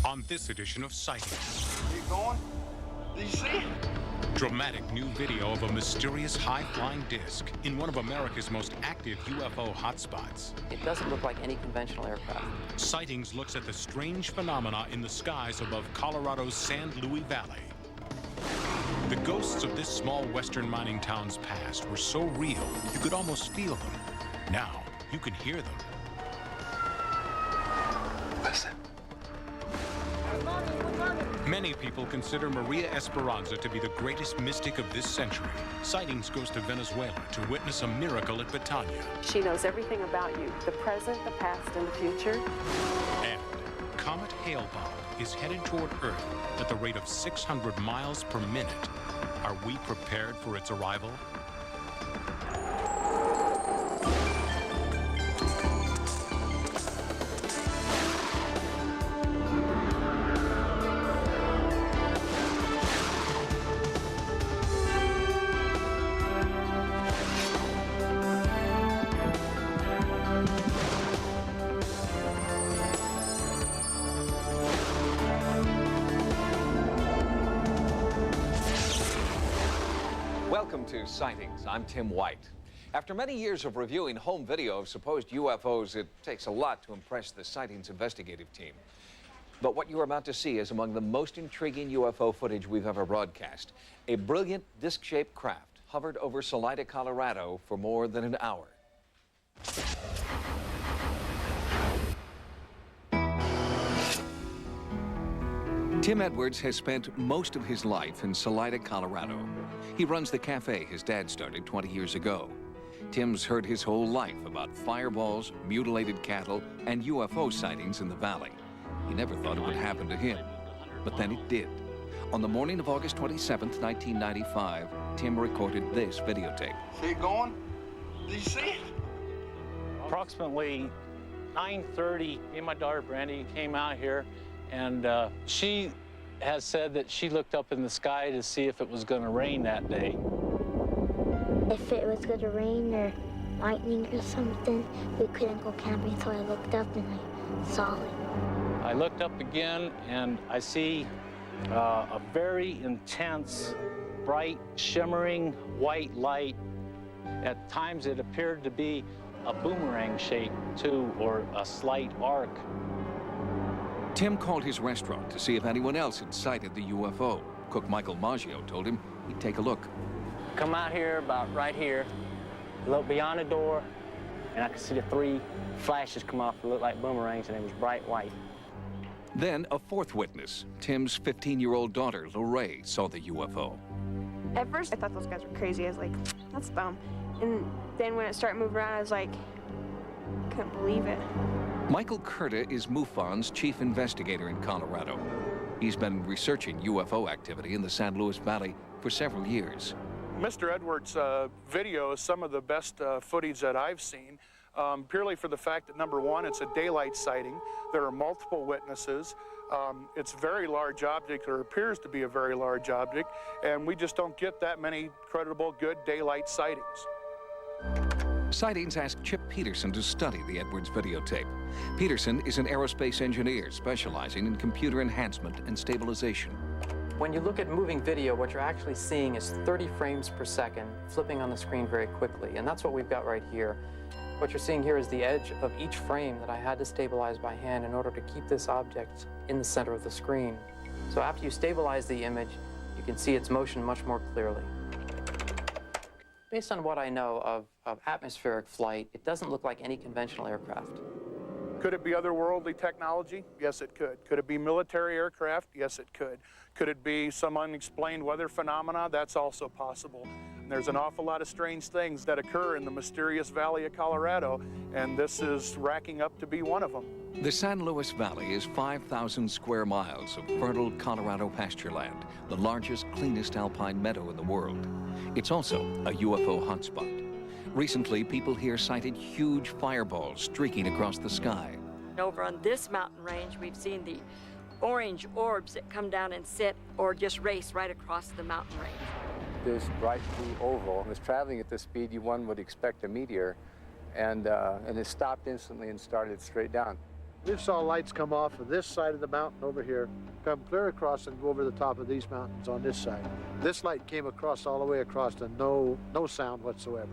on this edition of Sightings. Keep going. Do you see? Dramatic new video of a mysterious high-flying disc in one of America's most active UFO hotspots. It doesn't look like any conventional aircraft. Sightings looks at the strange phenomena in the skies above Colorado's San Luis Valley. The ghosts of this small western mining town's past were so real, you could almost feel them. Now, you can hear them. Listen. Many people consider Maria Esperanza to be the greatest mystic of this century. Sightings goes to Venezuela to witness a miracle at Betania. She knows everything about you, the present, the past, and the future. And Comet Hale-Bopp is headed toward Earth at the rate of 600 miles per minute. Are we prepared for its arrival? Welcome to Sightings. I'm Tim White. After many years of reviewing home video of supposed UFOs, it takes a lot to impress the Sightings investigative team. But what you're about to see is among the most intriguing UFO footage we've ever broadcast. A brilliant disc-shaped craft hovered over Salida, Colorado for more than an hour. Tim Edwards has spent most of his life in Salida, Colorado. He runs the cafe his dad started 20 years ago. Tim's heard his whole life about fireballs, mutilated cattle, and UFO sightings in the valley. He never thought it would happen to him, but then it did. On the morning of August 27th, 1995, Tim recorded this videotape. See it going? Do you see? Approximately 9:30, me and my daughter Brandy came out here, and she has said that she looked up in the sky to see if it was going to rain that day. If it was going to rain or lightning or something, we couldn't go camping, so I looked up and I saw it. I looked up again, and I see a very intense, bright, shimmering white light. At times, it appeared to be a boomerang shape, too, or a slight arc. Tim called his restaurant to see if anyone else had sighted the UFO. Cook Michael Maggio told him he'd take a look. Come out here, about right here, look beyond the door, and I could see the 3 flashes come off that looked like boomerangs, and it was bright white. Then a fourth witness, Tim's 15-year-old daughter, Lorraine, saw the UFO. At first, I thought those guys were crazy. I was like, that's dumb. And then when it started moving around, I was like, couldn't believe it. Michael Curta is MUFON's chief investigator in Colorado. He's been researching UFO activity in the San Luis Valley for several years. Mr. Edwards' video is some of the best footage that I've seen, purely for the fact that, number one, it's a daylight sighting. There are multiple witnesses. It's a very large object, or appears to be a very large object, and we just don't get that many credible, good daylight sightings. Sightings asked Chip Peterson to study the Edwards videotape. Peterson is an aerospace engineer specializing in computer enhancement and stabilization. When you look at moving video, what you're actually seeing is 30 frames per second flipping on the screen very quickly, and that's what we've got right here. What you're seeing here is the edge of each frame that I had to stabilize by hand in order to keep this object in the center of the screen. So after you stabilize the image, you can see its motion much more clearly. Based on what I know of atmospheric flight, it doesn't look like any conventional aircraft. Could it be otherworldly technology? Yes, it could. Could it be military aircraft? Yes, it could. Could it be some unexplained weather phenomena? That's also possible. And there's an awful lot of strange things that occur in the mysterious valley of Colorado, and this is racking up to be one of them. The San Luis Valley is 5,000 square miles of fertile Colorado pasture land, the largest, cleanest alpine meadow in the world. It's also a UFO hotspot. Recently, people here sighted huge fireballs streaking across the sky. Over on this mountain range, we've seen the orange orbs that come down and sit or just race right across the mountain range. This bright blue oval was traveling at the speed one would expect a meteor, and it stopped instantly and started straight down. We saw lights come off of this side of the mountain over here, come clear across and go over the top of these mountains on this side. This light came across all the way across and no sound whatsoever.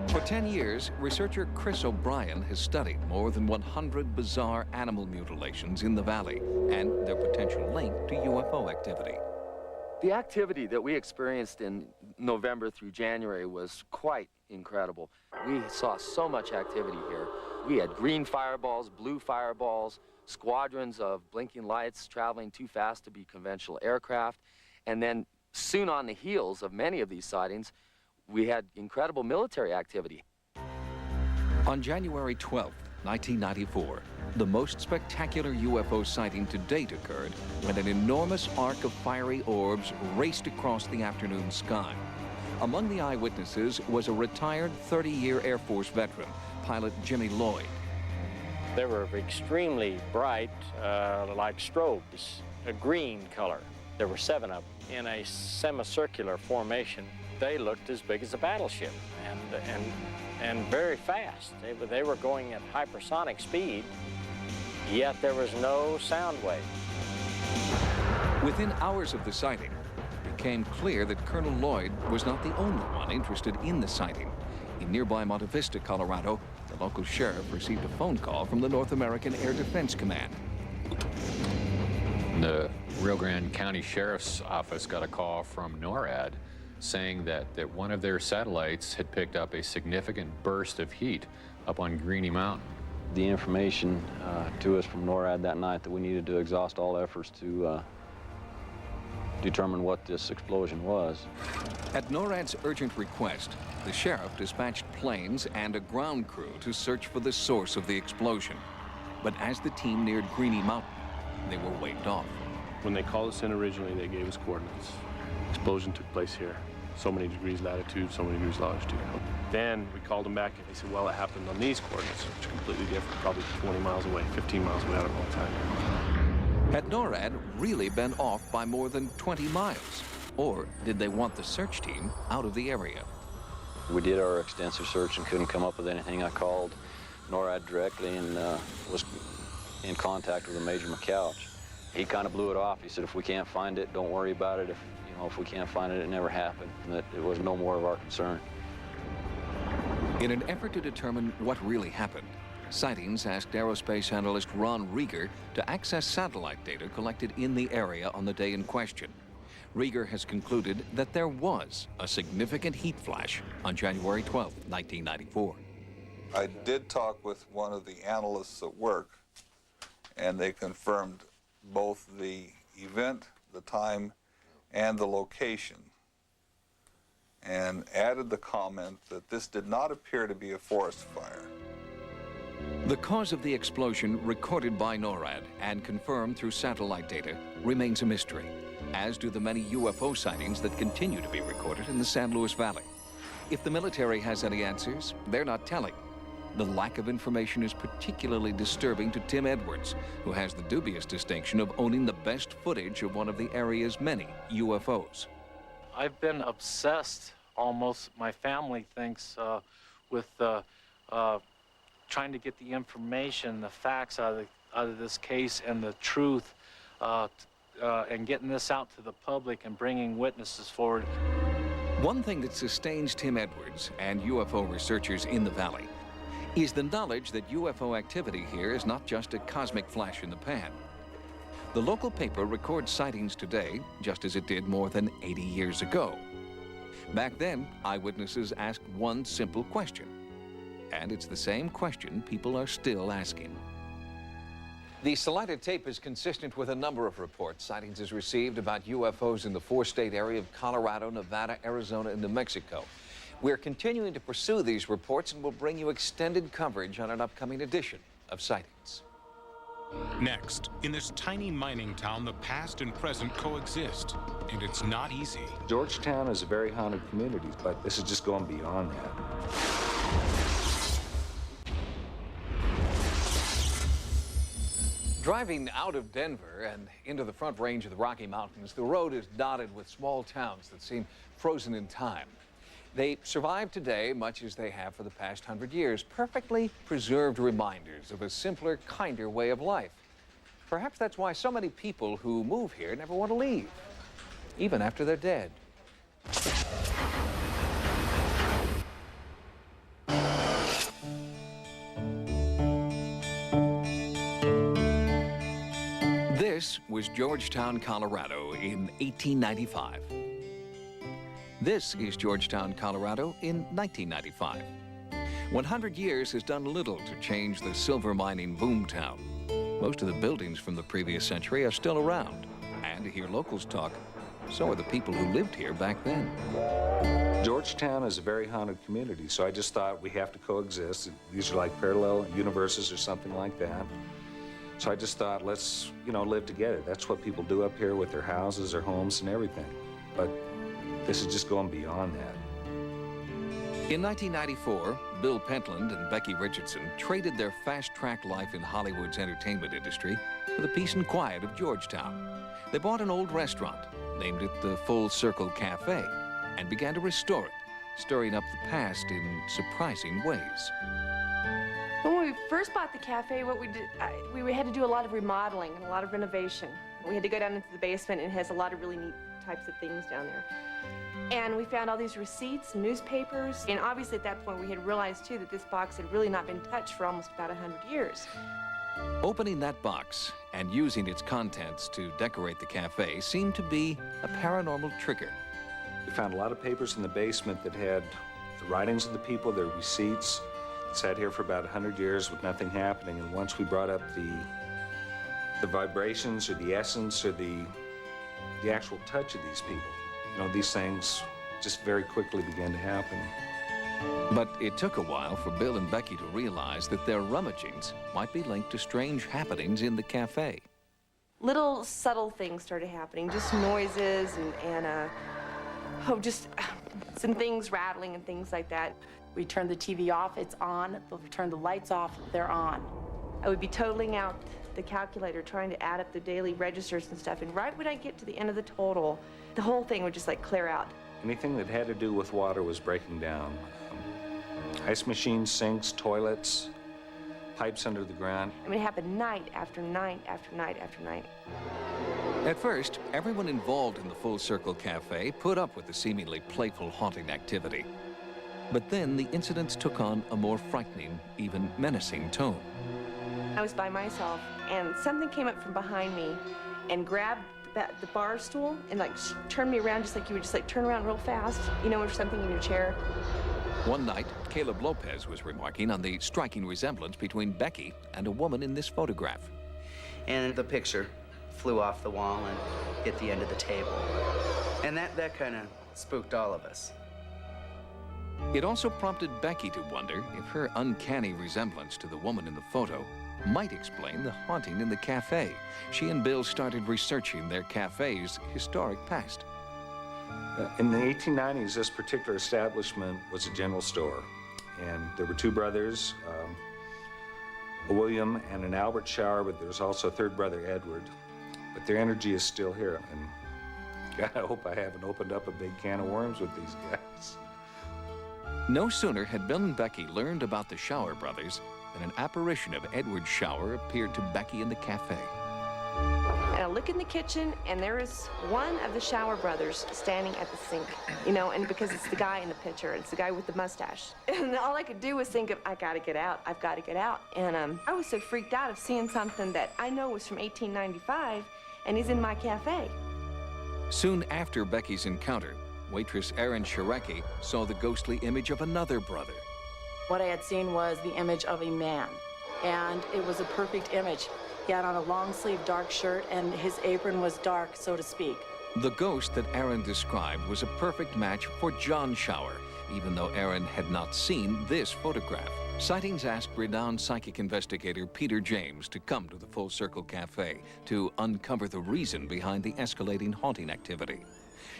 For 10 years, researcher Chris O'Brien has studied more than 100 bizarre animal mutilations in the valley and their potential link to UFO activity. The activity that we experienced in November through January was quite incredible. We saw so much activity here. We had green fireballs, blue fireballs, squadrons of blinking lights traveling too fast to be conventional aircraft, and then soon on the heels of many of these sightings, we had incredible military activity. On January 12, 1994, the most spectacular UFO sighting to date occurred when an enormous arc of fiery orbs raced across the afternoon sky. Among the eyewitnesses was a retired 30-year Air Force veteran, pilot Jimmy Lloyd. They were extremely bright, like strobes, a green color. There were 7 of them in a semicircular formation. They looked as big as a battleship and very fast. They were going at hypersonic speed, yet there was no sound wave. Within hours of the sighting, it became clear that Colonel Lloyd was not the only one interested in the sighting. In nearby Monte Vista, Colorado, the local sheriff received a phone call from the North American Air Defense Command. The Rio Grande County Sheriff's Office got a call from NORAD saying that one of their satellites had picked up a significant burst of heat up on Greeny Mountain. The information to us from NORAD that night that we needed to exhaust all efforts to determine what this explosion was. At NORAD's urgent request, the sheriff dispatched planes and a ground crew to search for the source of the explosion. But as the team neared Greeny Mountain, they were waved off. When they called us in originally, they gave us coordinates. Explosion took place here. So many degrees latitude, so many degrees longitude. Then we called them back and they said, well, it happened on these coordinates, which are completely different, probably 20 miles away, 15 miles away, I don't know what time. Had NORAD really been off by more than 20 miles? Or did they want the search team out of the area? We did our extensive search and couldn't come up with anything. I called NORAD directly and was in contact with Major McCouch. He kind of blew it off. He said, if we can't find it, don't worry about it. If we can't find it, it never happened, and that it was no more of our concern. In an effort to determine what really happened, Sightings asked aerospace analyst Ron Rieger to access satellite data collected in the area on the day in question. Rieger has concluded that there was a significant heat flash on January 12, 1994. I did talk with one of the analysts at work, and they confirmed both the event, the time, and the location, and added the comment that this did not appear to be a forest fire. The cause of the explosion, recorded by NORAD and confirmed through satellite data, remains a mystery, as do the many UFO sightings that continue to be recorded in the San Luis Valley. If the military has any answers, they're not telling. The lack of information is particularly disturbing to Tim Edwards, who has the dubious distinction of owning the best footage of one of the area's many UFOs. I've been obsessed, almost, my family thinks, with trying to get the information, the facts out of this case and the truth, and getting this out to the public and bringing witnesses forward. One thing that sustains Tim Edwards and UFO researchers in the valley is the knowledge that UFO activity here is not just a cosmic flash in the pan. The local paper records sightings today just as it did more than 80 years ago. Back then, eyewitnesses asked one simple question, and it's the same question people are still asking. The selected tape is consistent with a number of reports sightings has received about UFOs in the four-state area of Colorado, Nevada, Arizona, and New Mexico. We're continuing to pursue these reports and will bring you extended coverage on an upcoming edition of Sightings. Next, in this tiny mining town, the past and present coexist, and it's not easy. Georgetown is a very haunted community, but this is just going beyond that. Driving out of Denver and into the Front Range of the Rocky Mountains, the road is dotted with small towns that seem frozen in time. They survive today much as they have for the past 100 years, perfectly preserved reminders of a simpler, kinder way of life. Perhaps that's why so many people who move here never want to leave, even after they're dead. This was Georgetown, Colorado in 1895. This is Georgetown, Colorado in 1995. 100 years has done little to change the silver mining boomtown. Most of the buildings from the previous century are still around. And to hear locals talk, so are the people who lived here back then. Georgetown is a very haunted community, so I just thought we have to coexist. These are like parallel universes or something like that. So I just thought, let's, live together. That's what people do up here with their houses, their homes, and everything. But this is just going beyond that. In 1994, Bill Pentland and Becky Richardson traded their fast-track life in Hollywood's entertainment industry for the peace and quiet of Georgetown. They bought an old restaurant, named it the Full Circle Cafe, and began to restore it, stirring up the past in surprising ways. When we first bought the cafe, what we did, we had to do a lot of remodeling and a lot of renovation. We had to go down into the basement, and it has a lot of really neat types of things down there. And we found all these receipts, newspapers, and obviously at that point we had realized too that this box had really not been touched for almost about 100 years. Opening that box and using its contents to decorate the cafe seemed to be a paranormal trigger. We found a lot of papers in the basement that had the writings of the people, their receipts. Sat here for about 100 years with nothing happening, and once we brought up the vibrations or the essence or the actual touch of these people, these things just very quickly began to happen. But it took a while for Bill and Becky to realize that their rummagings might be linked to strange happenings in the cafe. Little subtle things started happening, just noises and just some things rattling and things like that. We turn the TV off, it's on. We turn the lights off, they're on. I would be totaling out the calculator, trying to add up the daily registers and stuff, and right when I get to the end of the total, the whole thing would just clear out. Anything that had to do with water was breaking down. Ice machines, sinks, toilets, pipes under the ground. I mean, it happened night after night after night after night. At first, everyone involved in the Full Circle Cafe put up with the seemingly playful haunting activity. But then the incidents took on a more frightening, even menacing tone. I was by myself, and something came up from behind me and grabbed the bar stool and turned me around just like you would just turn around real fast, or something in your chair. One night, Caleb Lopez was remarking on the striking resemblance between Becky and a woman in this photograph. And the picture flew off the wall and hit the end of the table. And that kind of spooked all of us. It also prompted Becky to wonder if her uncanny resemblance to the woman in the photo might explain the haunting in the cafe. She and Bill started researching their cafe's historic past. In the 1890s, this particular establishment was a general store. And there were two brothers, a William and an Albert Shower, but there's also a third brother, Edward. But their energy is still here. And God, I hope I haven't opened up a big can of worms with these guys. No sooner had Bill and Becky learned about the Shower brothers than an apparition of Edward Shower appeared to Becky in the cafe. And I look in the kitchen, and there is one of the Shower brothers standing at the sink, and because it's the guy in the picture, it's the guy with the mustache. And all I could do was think of, I gotta get out, I've gotta get out. And I was so freaked out of seeing something that I know was from 1895, and he's in my cafe. Soon after Becky's encounter, waitress Erin Sharecki saw the ghostly image of another brother. What I had seen was the image of a man, and it was a perfect image. He had on a long-sleeve dark shirt, and his apron was dark, so to speak. The ghost that Erin described was a perfect match for John Shower, even though Erin had not seen this photograph. Sightings asked renowned psychic investigator Peter James to come to the Full Circle Cafe to uncover the reason behind the escalating haunting activity.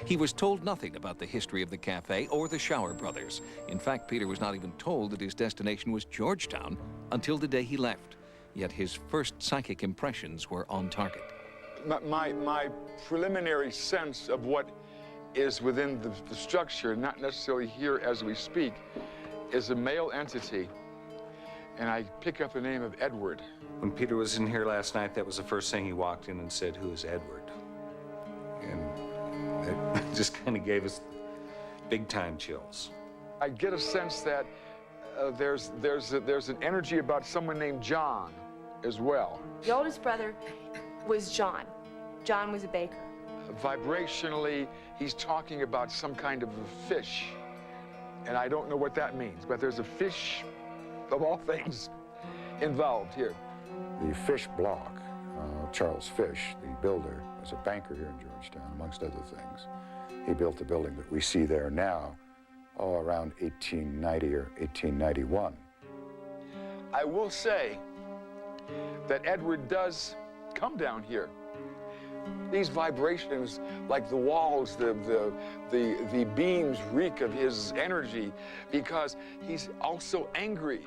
He was told nothing about the history of the cafe or the Shower brothers. In fact, Peter was not even told that his destination was Georgetown until the day he left. Yet his first psychic impressions were on target. My preliminary sense of what is within the structure, not necessarily here as we speak, is a male entity. And I pick up the name of Edward. When Peter was in here last night, that was the first thing he walked in and said, "Who is Edward?" And that just kind of gave us big-time chills. I get a sense that there's an energy about someone named John as well. The oldest brother was John. John was a baker. Vibrationally, he's talking about some kind of a fish. And I don't know what that means, but there's a fish, of all things, involved here. The Fish block, Charles Fish, the builder, was a banker here in Georgetown, amongst other things. He built the building that we see there now, around 1890 or 1891. I will say that Edward does come down here. These vibrations, like the walls, the beams reek of his energy because he's also angry.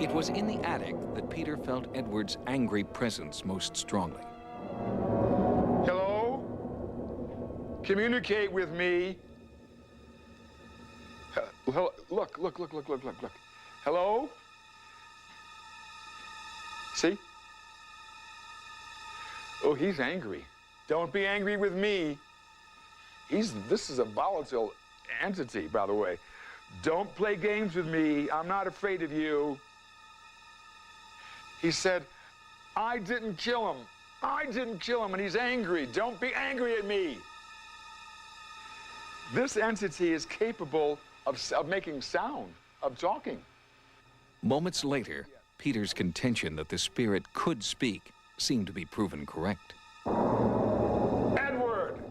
It was in the attic that Peter felt Edward's angry presence most strongly. Hello? Communicate with me. Look. Hello? See? Oh, he's angry. Don't be angry with me. This is a volatile entity, by the way. Don't play games with me. I'm not afraid of you. He said, I didn't kill him. I didn't kill him, and he's angry. Don't be angry at me. This entity is capable of making sound, of talking. Moments later, Peter's contention that the spirit could speak seemed to be proven correct. Edward!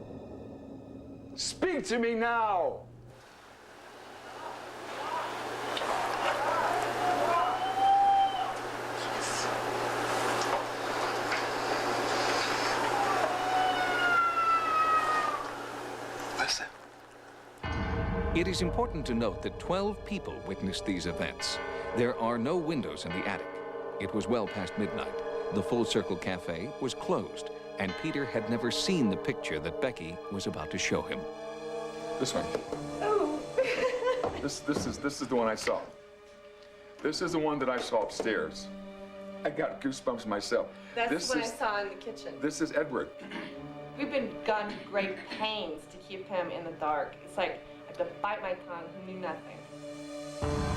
Speak to me now! Listen. It is important to note that 12 people witnessed these events. There are no windows in the attic. It was well past midnight. The Full Circle Cafe was closed, and Peter had never seen the picture that Becky was about to show him. This one. Oh. This is the one I saw. This is the one that I saw upstairs. I got goosebumps myself. That's what I saw in the kitchen. This is Edward. We've gone to great pains to keep him in the dark. It's like I have to bite my tongue. He knew nothing.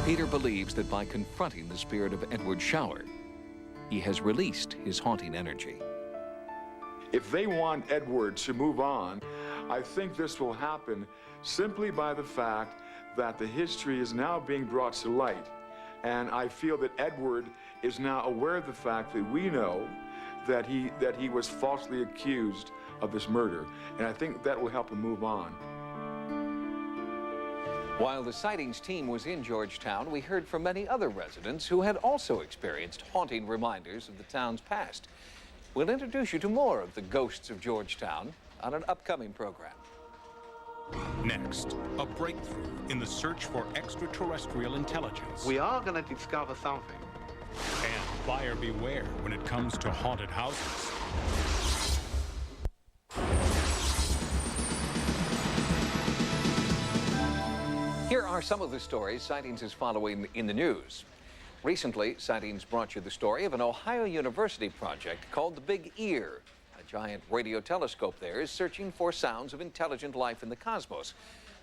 Peter believes that by confronting the spirit of Edward Shower, he has released his haunting energy. If they want Edward to move on, I think this will happen simply by the fact that the history is now being brought to light. And I feel that Edward is now aware of the fact that we know that he was falsely accused of this murder. And I think that will help him move on. While the sightings team was in Georgetown, we heard from many other residents who had also experienced haunting reminders of the town's past. We'll introduce you to more of the ghosts of Georgetown on an upcoming program. Next, a breakthrough in the search for extraterrestrial intelligence. We are going to discover something. And buyer beware when it comes to haunted houses. Here are some of the stories Sightings is following in the news. Recently, Sightings brought you the story of an Ohio University project called the Big Ear. A giant radio telescope there is searching for sounds of intelligent life in the cosmos.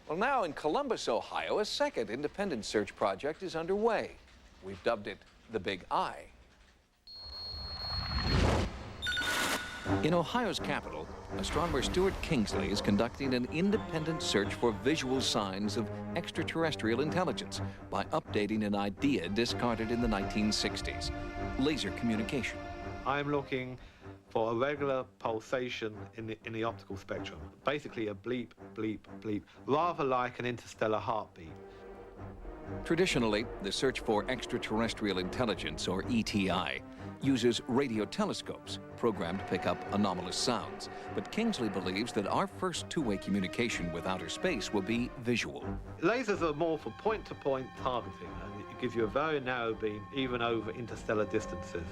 Well, now in Columbus, Ohio, a second independent search project is underway. We've dubbed it the Big Eye. In Ohio's capital, astronomer Stuart Kingsley is conducting an independent search for visual signs of extraterrestrial intelligence by updating an idea discarded in the 1960s, laser communication. I'm looking for a regular pulsation in the optical spectrum, basically a bleep, bleep, bleep, rather like an interstellar heartbeat. Traditionally, the search for extraterrestrial intelligence, or ETI, uses radio telescopes programmed to pick up anomalous sounds. But Kingsley believes that our first two-way communication with outer space will be visual. Lasers are more for point-to-point targeting. gives you a very narrow beam, even over interstellar distances.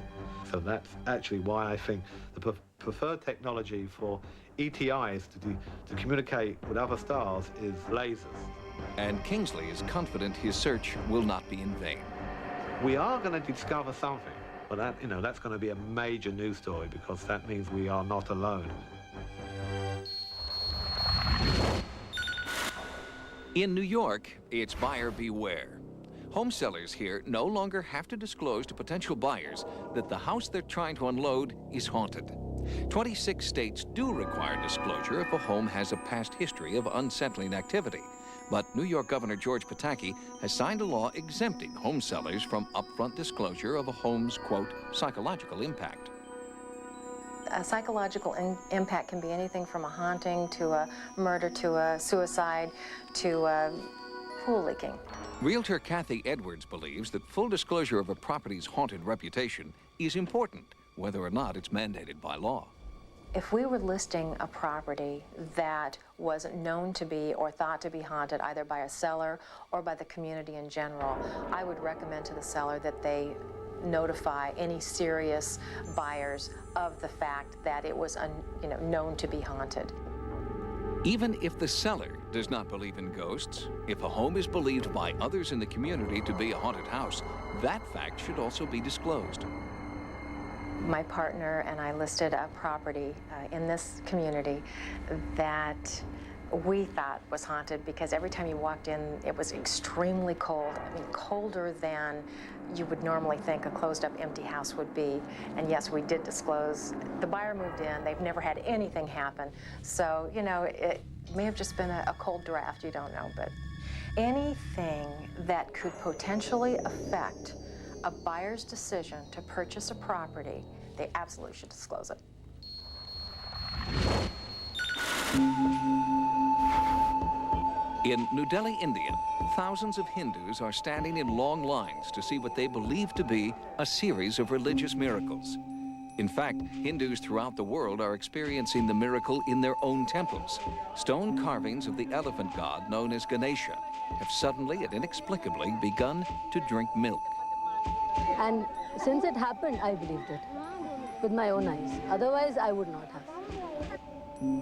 So that's actually why I think the preferred technology for ETIs to communicate with other stars is lasers. And Kingsley is confident his search will not be in vain. We are going to discover something, but that, that's going to be a major news story, because that means we are not alone. In New York, it's buyer beware. Home sellers here no longer have to disclose to potential buyers that the house they're trying to unload is haunted. 26 states do require disclosure if a home has a past history of unsettling activity. But New York Governor George Pataki has signed a law exempting home sellers from upfront disclosure of a home's, quote, psychological impact. A psychological impact can be anything from a haunting to a murder to a suicide to a pool leaking. Realtor Kathy Edwards believes that full disclosure of a property's haunted reputation is important, whether or not it's mandated by law. If we were listing a property that was known to be or thought to be haunted either by a seller or by the community in general, I would recommend to the seller that they notify any serious buyers of the fact that it was known to be haunted. Even if the seller does not believe in ghosts, if a home is believed by others in the community to be a haunted house, that fact should also be disclosed. My partner and I listed a property in this community that we thought was haunted because every time you walked in, it was extremely cold. I mean, colder than you would normally think a closed-up empty house would be. And yes, we did disclose. The buyer moved in. They've never had anything happen. So, it may have just been a cold draft. You don't know. But anything that could potentially affect a buyer's decision to purchase a property, they absolutely should disclose it. In New Delhi, India, thousands of Hindus are standing in long lines to see what they believe to be a series of religious miracles. In fact, Hindus throughout the world are experiencing the miracle in their own temples. Stone carvings of the elephant god known as Ganesha have suddenly and inexplicably begun to drink milk. And since it happened, I believed it with my own eyes. Otherwise, I would not have.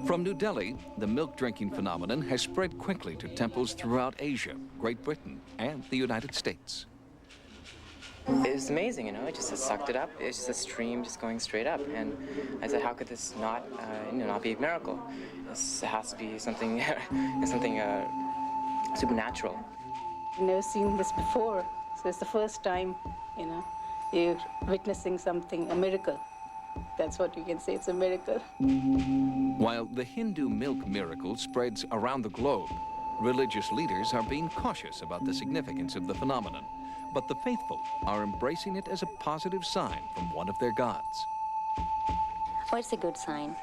From New Delhi, the milk-drinking phenomenon has spread quickly to temples throughout Asia, Great Britain, and the United States. It's amazing, it just sucked it up. It's just a stream just going straight up. And I said, how could this not be a miracle? This has to be something, supernatural. I've never seen this before, so it's the first time, you're witnessing something, a miracle. That's what you can say, it's a miracle. While the Hindu milk miracle spreads around the globe, religious leaders are being cautious about the significance of the phenomenon. But the faithful are embracing it as a positive sign from one of their gods. Well, it's a good sign.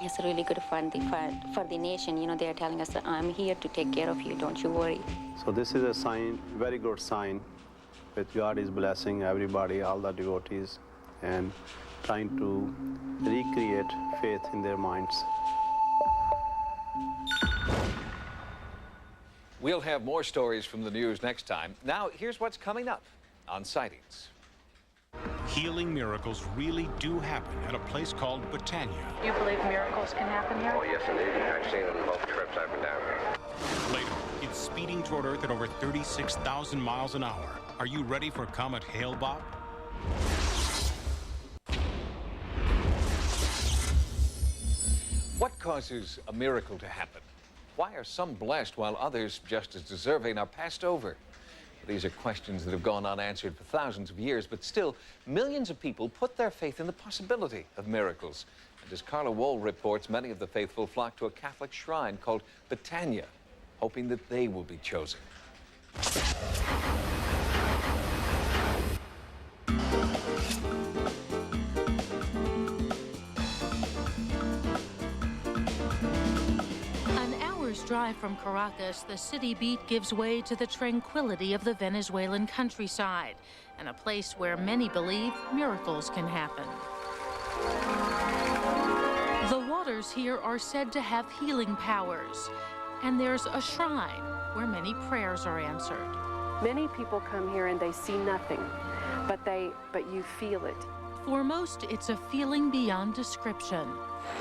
It's really good for the nation. They are telling us that I'm here to take care of you, don't you worry. So this is a sign, very good sign, that God is blessing everybody, all the devotees, and trying to recreate faith in their minds. We'll have more stories from the news next time. Now, here's what's coming up on Sightings. Healing miracles really do happen at a place called Betania. You believe miracles can happen here? Oh, yes, indeed. I've seen them both trips I've been down here. Later, it's speeding toward Earth at over 36,000 miles an hour. Are you ready for Comet Hale-Bopp? What causes a miracle to happen? Why are some blessed while others, just as deserving, are passed over? These are questions that have gone unanswered for thousands of years, but still, millions of people put their faith in the possibility of miracles. And as Carla Wohl reports, many of the faithful flock to a Catholic shrine called Betania, hoping that they will be chosen. Drive from Caracas, the city beat gives way to the tranquility of the Venezuelan countryside, and a place where many believe miracles can happen. The waters here are said to have healing powers, and there's a shrine where many prayers are answered. Many people come here and they see nothing, but you feel it. For most, it's a feeling beyond description.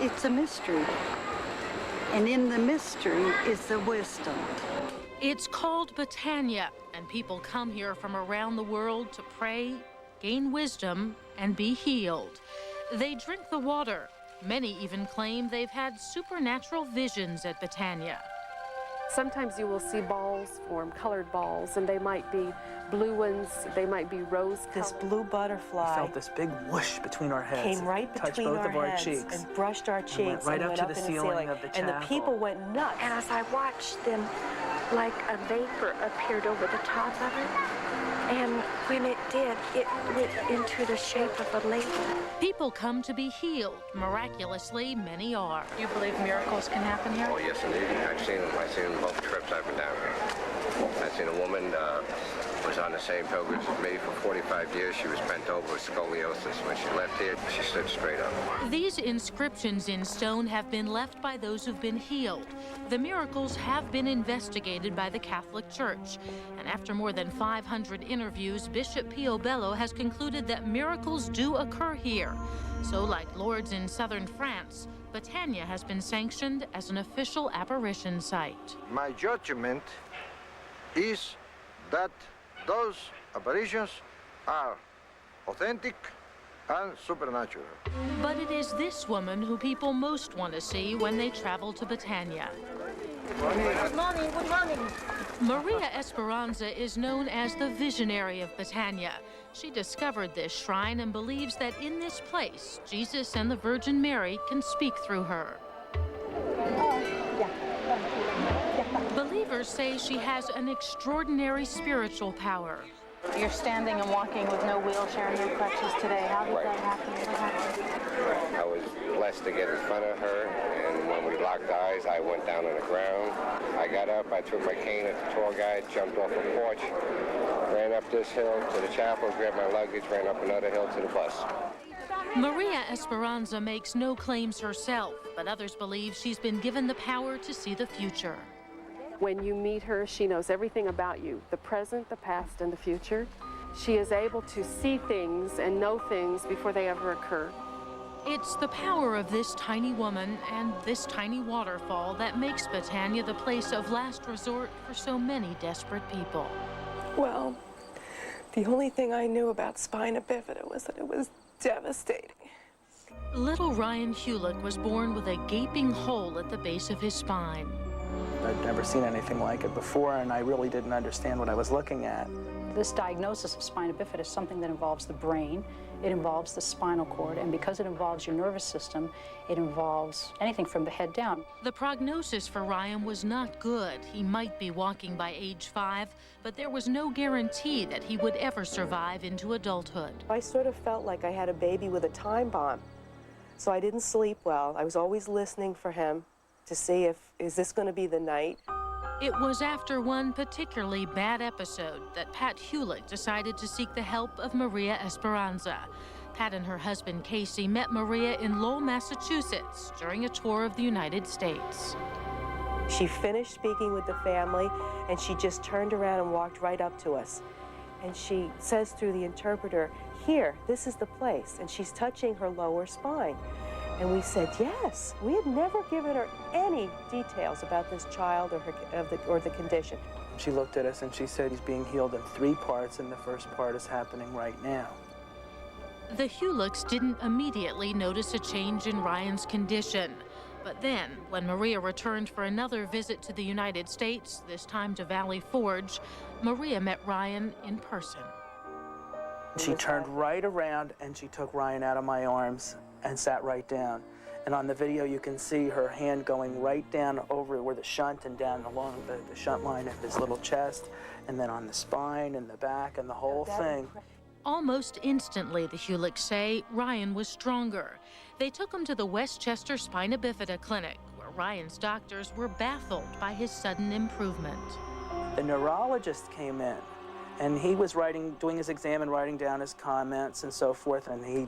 It's a mystery, and in the mystery is the wisdom. It's called Betania, and people come here from around the world to pray, gain wisdom, and be healed. They drink the water. Many even claim they've had supernatural visions at Betania. Sometimes you will see balls form, colored balls, and they might be blue ones, they might be rose-colored. This blue butterfly. We felt this big whoosh between our heads. Came right between both our of our heads cheeks. and brushed our cheeks Went right and up went to the in ceiling of the And the chapel. people went nuts. And as I watched them, like a vapor appeared over the top of it. And when it did, it went into the shape of a lady. People come to be healed. Miraculously, many are. You believe miracles can happen here? Oh, yes, indeed. I've seen them both trips I've been down here. I've seen a woman was on the same pilgrimage as me for 45 years. She was bent over with scoliosis. When she left here, she stood straight up. These inscriptions in stone have been left by those who've been healed. The miracles have been investigated by the Catholic Church. And after more than 500 interviews, Bishop Pio Bello has concluded that miracles do occur here. So, like Lourdes in southern France, Betania has been sanctioned as an official apparition site. My judgment is that those apparitions are authentic and supernatural. But it is this woman who people most want to see when they travel to Betania. Good morning, good morning. Maria Esperanza is known as the visionary of Betania. She discovered this shrine and believes that in this place, Jesus and the Virgin Mary can speak through her. Believers say she has an extraordinary spiritual power. You're standing and walking with no wheelchair and no crutches today. How did that happen? What happened? I was blessed to get in front of her, and when we locked eyes, I went down on the ground. I got up, I threw my cane at the tour guide, jumped off a porch, ran up this hill to the chapel, grabbed my luggage, ran up another hill to the bus. Maria Esperanza makes no claims herself, but others believe she's been given the power to see the future. When you meet her, she knows everything about you, the present, the past, and the future. She is able to see things and know things before they ever occur. It's the power of this tiny woman and this tiny waterfall that makes Betania the place of last resort for so many desperate people. Well, the only thing I knew about spina bifida was that it was devastating. Little Ryan Hulick was born with a gaping hole at the base of his spine. I'd never seen anything like it before, and I really didn't understand what I was looking at. This diagnosis of spina bifida is something that involves the brain, it involves the spinal cord, and because it involves your nervous system, it involves anything from the head down. The prognosis for Ryan was not good. He might be walking by age 5, but there was no guarantee that he would ever survive into adulthood. I sort of felt like I had a baby with a time bomb. So I didn't sleep well. I was always listening for him to see is this going to be the night? It was after one particularly bad episode that Pat Hulick decided to seek the help of Maria Esperanza. Pat and her husband Casey met Maria in Lowell, Massachusetts during a tour of the United States. She finished speaking with the family and she just turned around and walked right up to us. And she says through the interpreter, "Here, this is the place." And she's touching her lower spine. And we said yes. We had never given her any details about this child or the condition. She looked at us and she said he's being healed in 3 parts, and the first part is happening right now. The Hulicks didn't immediately notice a change in Ryan's condition. But then, when Maria returned for another visit to the United States, this time to Valley Forge, Maria met Ryan in person. She turned right around and she took Ryan out of my arms and sat right down. And on the video, you can see her hand going right down over where the shunt and down along the shunt line of his little chest, and then on the spine and the back and the whole thing. Almost instantly, the Hulicks say, Ryan was stronger. They took him to the Westchester Spina Bifida Clinic, where Ryan's doctors were baffled by his sudden improvement. The neurologist came in, and he was doing his exam and writing down his comments and so forth, and he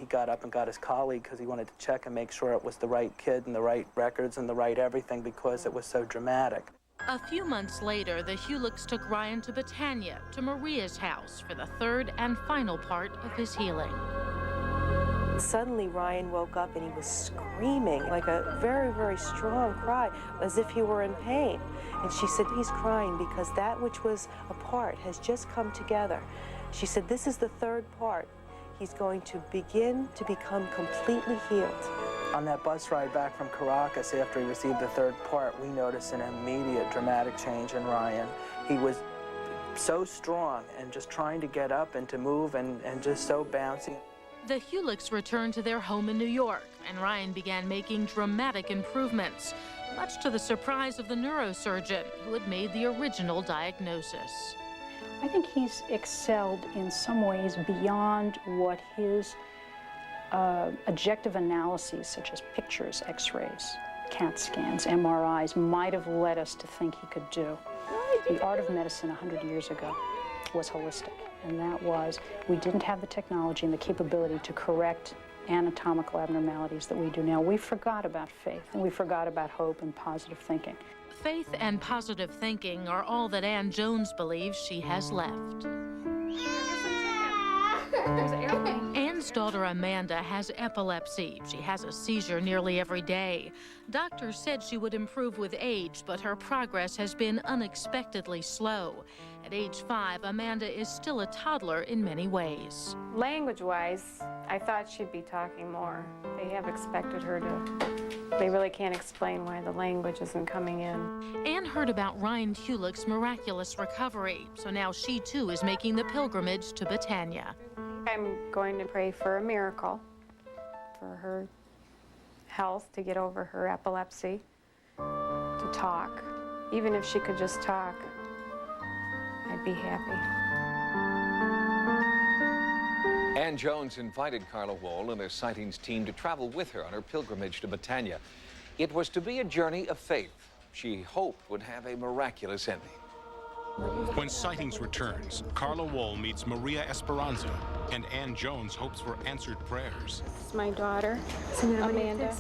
got up and got his colleague because he wanted to check and make sure it was the right kid and the right records and the right everything because it was so dramatic. A few months later, the Hulicks took Ryan to Betania, to Maria's house, for the third and final part of his healing. Suddenly, Ryan woke up and he was screaming, like a very, very strong cry, as if he were in pain. And she said, he's crying because that which was apart has just come together. She said, this is the third part. He's going to begin to become completely healed. On that bus ride back from Caracas, after he received the third part, we noticed an immediate dramatic change in Ryan. He was so strong and just trying to get up and to move and just so bouncy. The Hulicks returned to their home in New York, and Ryan began making dramatic improvements, much to the surprise of the neurosurgeon who had made the original diagnosis. I think he's excelled in some ways beyond what his objective analyses, such as pictures, x-rays, CAT scans, MRIs, might have led us to think he could do. The art of medicine 100 years ago was holistic, and that was we didn't have the technology and the capability to correct anatomical abnormalities that we do now. We forgot about faith, and we forgot about hope and positive thinking. Faith and positive thinking are all that Ann Jones believes she has left. Ann's daughter Amanda has epilepsy. She has a seizure nearly every day. Doctors said she would improve with age, but her progress has been unexpectedly slow. At age 5, Amanda is still a toddler in many ways. Language-wise, I thought she'd be talking more. They have expected her to. They really can't explain why the language isn't coming in. Ann heard about Ryan Hulick's miraculous recovery, so now she too is making the pilgrimage to Betania. I'm going to pray for a miracle for her health, to get over her epilepsy, to talk. Even if she could just talk, I'd be happy. Ann Jones invited Carla Wohl and her sightings team to travel with her on her pilgrimage to Betania. It was to be a journey of faith she hoped would have a miraculous ending. When Sightings returns, Carla Wohl meets Maria Esperanza, and Ann Jones hopes for answered prayers. This is my daughter, Amanda.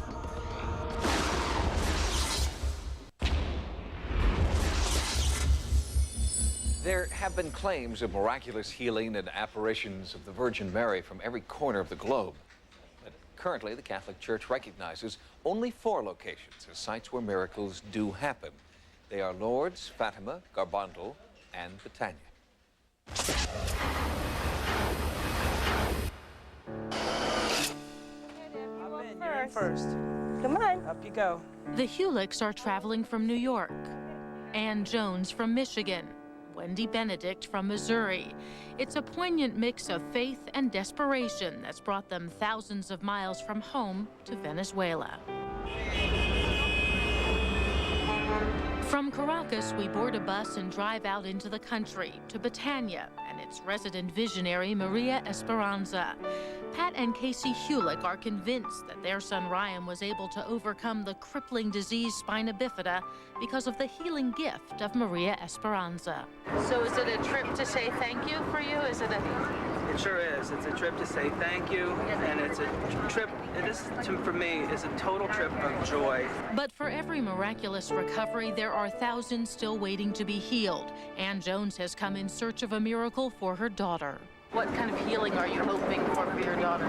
There have been claims of miraculous healing and apparitions of the Virgin Mary from every corner of the globe. But currently, the Catholic Church recognizes only 4 locations as sites where miracles do happen. They are Lourdes, Fatima, Garbandal, and Betania. First. Come on. Up you go. The Hulicks are traveling from New York. Ann Jones from Michigan. Wendy Benedict from Missouri. It's a poignant mix of faith and desperation that's brought them thousands of miles from home to Venezuela. From Caracas, we board a bus and drive out into the country to Betania and its resident visionary, Maria Esperanza. Pat and Casey Hulick are convinced that their son Ryan was able to overcome the crippling disease spina bifida because of the healing gift of Maria Esperanza. So is it a trip to say thank you for you? Is it a... It sure is. It's a trip to say thank you, and it's a trip, for me, is a total trip of joy. But for every miraculous recovery, there are thousands still waiting to be healed. Ann Jones has come in search of a miracle for her daughter. What kind of healing are you hoping for your daughter?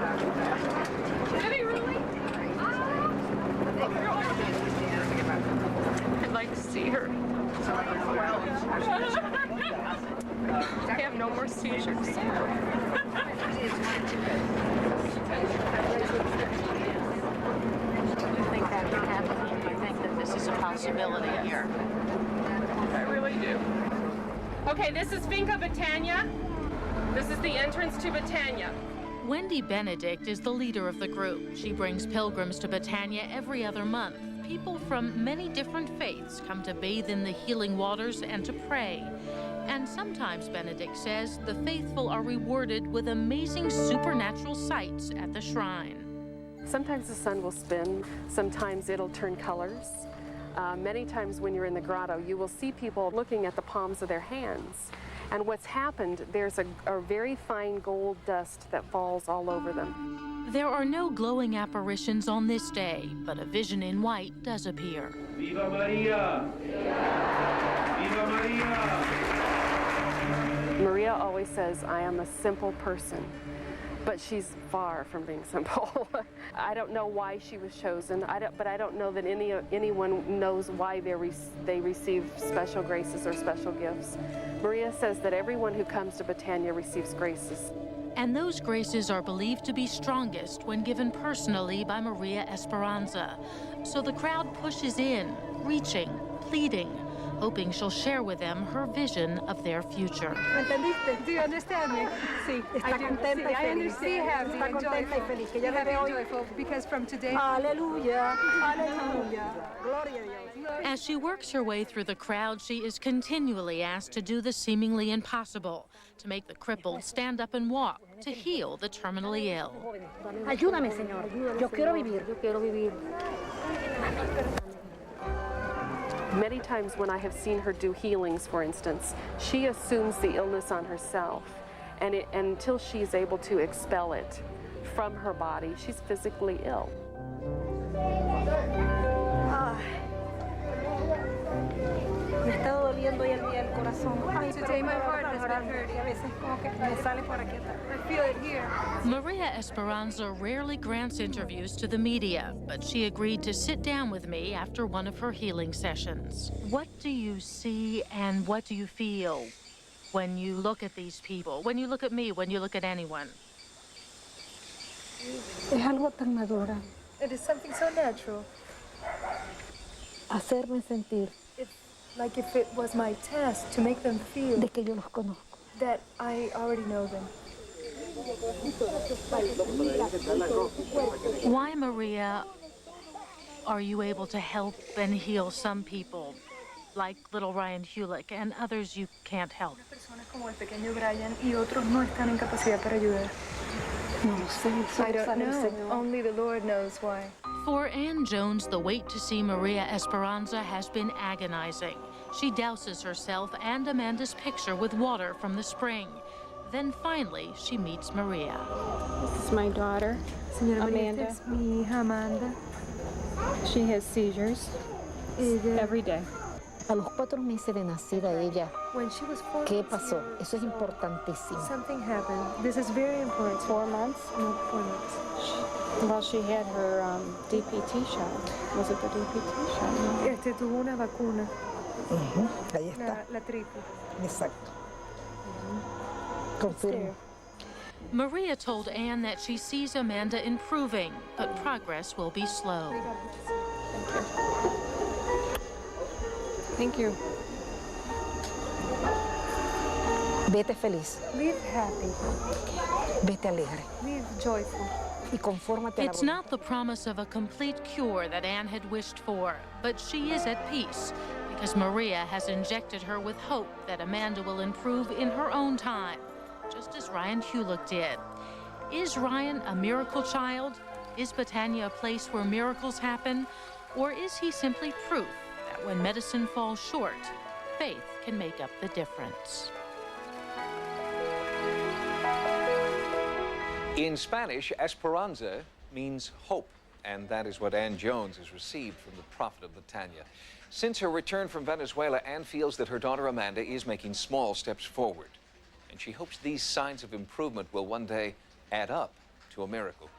I'd like to see her. Have no more seizures. Do you think that can happen? Do you think that this is a possibility here? I really do. Okay, this is Finca Betania. This is the entrance to Betania. Wendy Benedict is the leader of the group. She brings pilgrims to Betania every other month. People from many different faiths come to bathe in the healing waters and to pray. And sometimes, Benedict says, the faithful are rewarded with amazing supernatural sights at the shrine. Sometimes the sun will spin, sometimes it'll turn colors. Many times when you're in the grotto, you will see people looking at the palms of their hands. And what's happened, there's a very fine gold dust that falls all over them. There are no glowing apparitions on this day, but a vision in white does appear. Viva Maria! Viva Maria! Maria always says, I am a simple person, but she's far from being simple. I don't know why she was chosen, but I don't know that anyone knows why they receive special graces or special gifts. Maria says that everyone who comes to Betania receives graces. And those graces are believed to be strongest when given personally by Maria Esperanza. So the crowd pushes in, reaching, pleading, hoping she'll share with them her vision of their future. Do you understand me? Sí, está contenta y feliz. I understand. Está contenta y feliz. Que yo la veo joyful because from today. Hallelujah. Hallelujah. Gloria a Dios. As she works her way through the crowd, she is continually asked to do the seemingly impossible, to make the crippled stand up and walk, to heal the terminally ill. Ayúdame, Señor. Yo quiero vivir. Yo quiero vivir. Many times when I have seen her do healings, for instance, she assumes the illness on herself, and until she's able to expel it from her body, she's physically ill. Me está doliendo hoy el día el corazón. Today my heart has been hurting. A veces como que me sale por aquí atrás. I feel it here. Maria Esperanza rarely grants interviews to the media, but she agreed to sit down with me after one of her healing sessions. What do you see and what do you feel when you look at these people, when you look at me, when you look at anyone? Es algo tan natural. It is something so natural. Hacerme sentir. It's like if it was my task to make them feel de que yo los conozco. That I already know them. Why, Maria, are you able to help and heal some people, like little Ryan Hulick, and others you can't help? Personas como el pequeño Brian y otros no están en capacidad para ayudar. I don't know. Only the Lord knows why. For Ann Jones, the wait to see Maria Esperanza has been agonizing. She douses herself and Amanda's picture with water from the spring. Then finally, she meets Maria. This is my daughter, Amanda. Esta es mi hija Amanda. She has seizures every day. A los 4 meses de nacida ella, When she was 4 ¿qué months pasó? old, Eso es importantísimo. something happened. This is very important. 4 months? No, 4 months. Well, she had her DPT shot. Was it the DPT shot? No. Tuvo una vacuna. Ahí está. La triple. Exacto. Confirmo. Maria told Ann that she sees Amanda improving, but progress will be slow. Thank you. Vete feliz. Live happy. Vete alegre. Live joyful. Y confórmate a la It's not the promise of a complete cure that Ann had wished for, but she is at peace because Maria has injected her with hope that Amanda will improve in her own time, just as Ryan Hulick did. Is Ryan a miracle child? Is Betania a place where miracles happen? Or is he simply proof that when medicine falls short, faith can make up the difference? In Spanish, Esperanza means hope, and that is what Ann Jones has received from the prophet of Betania. Since her return from Venezuela, Ann feels that her daughter Amanda is making small steps forward, and she hopes these signs of improvement will one day add up to a miracle.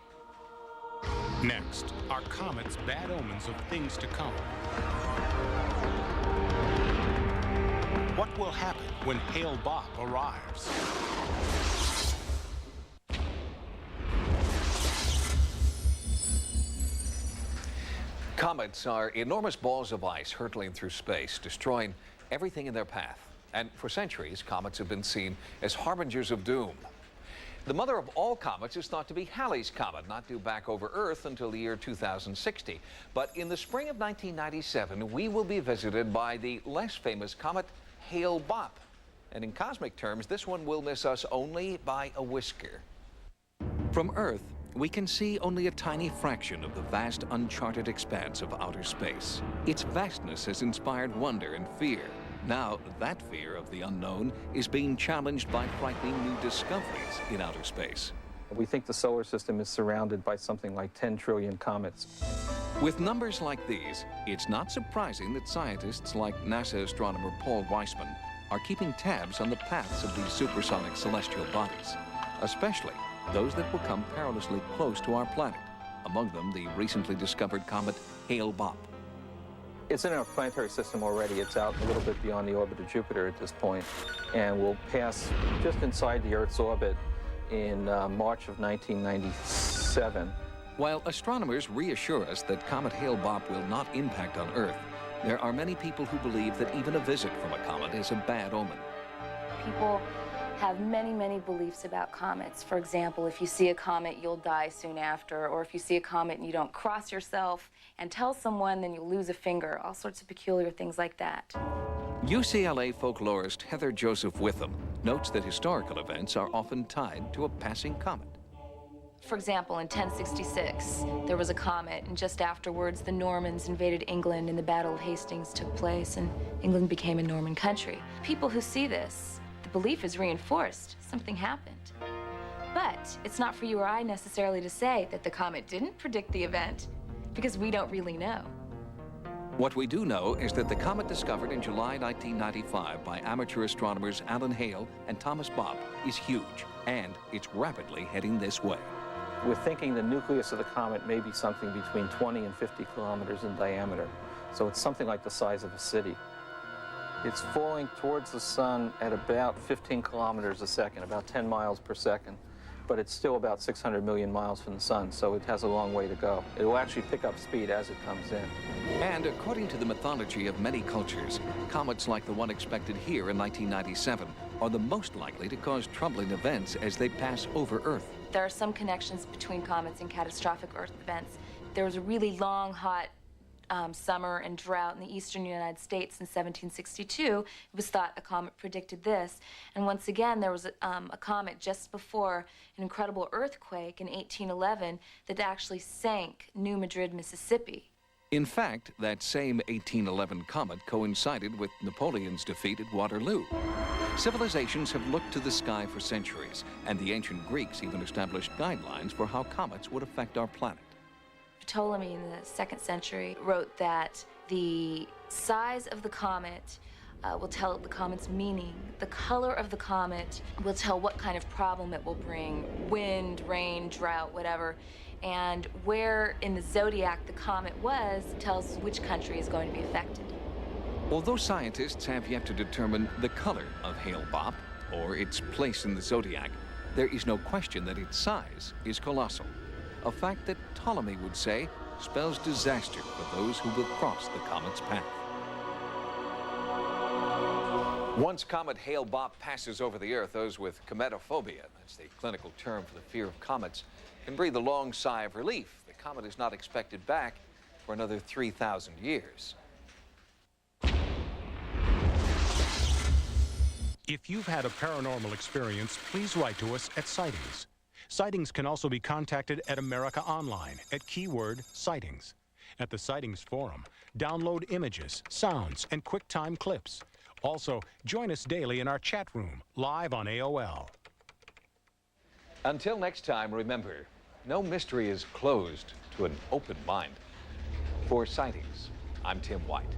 Next, are comets bad omens of things to come? What will happen when Hale-Bopp arrives? Comets are enormous balls of ice hurtling through space, destroying everything in their path. And for centuries, comets have been seen as harbingers of doom. The mother of all comets is thought to be Halley's Comet, not due back over Earth until the year 2060. But in the spring of 1997, we will be visited by the less famous comet Hale-Bopp. And in cosmic terms, this one will miss us only by a whisker. From Earth, we can see only a tiny fraction of the vast uncharted expanse of outer space. Its vastness has inspired wonder and fear, Now, that fear of the unknown is being challenged by frightening new discoveries in outer space. We think the solar system is surrounded by something like 10 trillion comets. With numbers like these, it's not surprising that scientists like NASA astronomer Paul Weissman are keeping tabs on the paths of these supersonic celestial bodies, especially those that will come perilously close to our planet, among them the recently discovered comet Hale-Bopp. It's in our planetary system already. It's out a little bit beyond the orbit of Jupiter at this point, and will pass just inside the Earth's orbit in March of 1997. While astronomers reassure us that Comet Hale-Bopp will not impact on Earth, there are many people who believe that even a visit from a comet is a bad omen. People have many, many beliefs about comets. For example, if you see a comet, you'll die soon after, or if you see a comet and you don't cross yourself and tell someone, then you'll lose a finger, all sorts of peculiar things like that. UCLA folklorist Heather Joseph Witham notes that historical events are often tied to a passing comet. For example, in 1066, there was a comet, and just afterwards, the Normans invaded England and the Battle of Hastings took place, and England became a Norman country. People who see this, the belief is reinforced. Something happened. But it's not for you or I necessarily to say that the comet didn't predict the event, because we don't really know. What we do know is that the comet discovered in July 1995 by amateur astronomers Alan Hale and Thomas Bopp is huge, and it's rapidly heading this way. We're thinking the nucleus of the comet may be something between 20 and 50 kilometers in diameter, so it's something like the size of a city. It's falling towards the sun at about 15 kilometers a second, about 10 miles per second, but it's still about 600 million miles from the sun, so it has a long way to go. It will actually pick up speed as it comes in. And according to the mythology of many cultures, comets like the one expected here in 1997 are the most likely to cause troubling events as they pass over Earth. There are some connections between comets and catastrophic Earth events. There was a really long, hot summer and drought in the eastern United States in 1762. It was thought a comet predicted this. And once again, there was a comet just before an incredible earthquake in 1811 that actually sank New Madrid, Mississippi. In fact, that same 1811 comet coincided with Napoleon's defeat at Waterloo. Civilizations have looked to the sky for centuries, and the ancient Greeks even established guidelines for how comets would affect our planet. Ptolemy in the 2nd century wrote that the size of the comet will tell the comet's meaning. The color of the comet will tell what kind of problem it will bring, wind, rain, drought, whatever. And where in the zodiac the comet was tells which country is going to be affected. Although scientists have yet to determine the color of Hale-Bopp or its place in the zodiac, there is no question that its size is colossal. A fact that Ptolemy would say spells disaster for those who will cross the comet's path. Once Comet Hale-Bopp passes over the Earth, those with cometophobia, that's the clinical term for the fear of comets, can breathe a long sigh of relief. The comet is not expected back for another 3,000 years. If you've had a paranormal experience, please write to us at Sightings. Sightings can also be contacted at America Online at keyword Sightings. At the Sightings Forum, download images, sounds, and QuickTime clips. Also, join us daily in our chat room, live on AOL. Until next time, remember, no mystery is closed to an open mind. For Sightings, I'm Tim White.